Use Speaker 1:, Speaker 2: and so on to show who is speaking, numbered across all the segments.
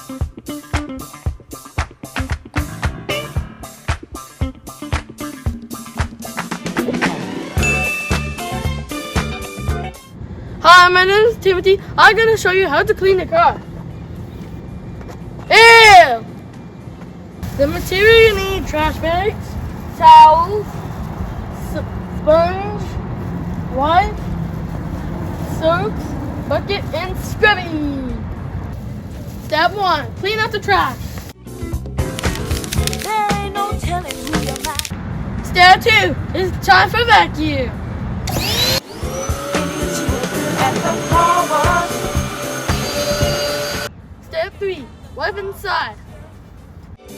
Speaker 1: Hi, my name is Timothy. I'm going to show you how to clean the car. Ew! The material you need: trash bags, towels, sponge, wipe, soaps, bucket, and scrubby. Step 1. Clean out the trash.
Speaker 2: There ain't no telling who you're like.
Speaker 1: Step 2. It's time for vacuum.
Speaker 2: At the car wash.
Speaker 1: Step 3. Wipe inside.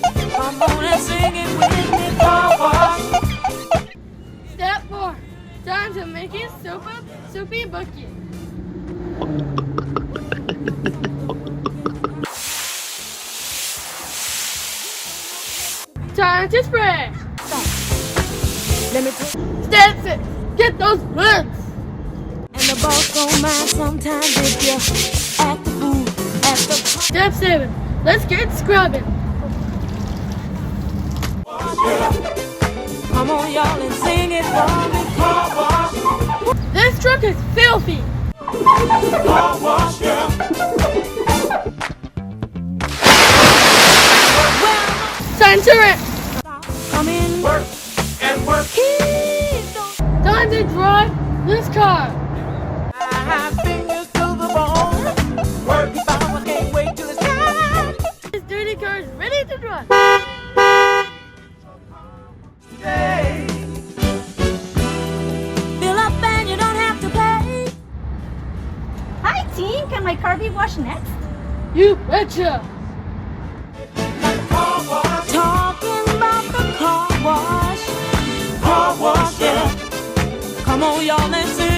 Speaker 2: Come on and sing it with me, car wash.
Speaker 1: Step 4. Time to make a soapy bucket. Time to spray.
Speaker 2: Let me put.
Speaker 1: Step 6. Get those hoods.
Speaker 2: And the boss don't mind sometimes if you act the fool at the car.
Speaker 1: Step 7. Let's get scrubbing.
Speaker 2: Come on, y'all, and sing it for me, car wash.
Speaker 1: This truck is filthy.
Speaker 2: Car wash, yeah.
Speaker 1: Time to rinse.
Speaker 2: Come in, work and work.
Speaker 1: Time to dry this car.
Speaker 2: I have fingers to the bone. Work if I can't wait till it's time.
Speaker 1: This dirty car is ready to dry.
Speaker 2: Fill up and you don't have to pay.
Speaker 3: Hi team, can my car be washed next?
Speaker 1: You betcha.
Speaker 2: Talking about the car wash. Car wash, yeah. Come on, y'all, and sing.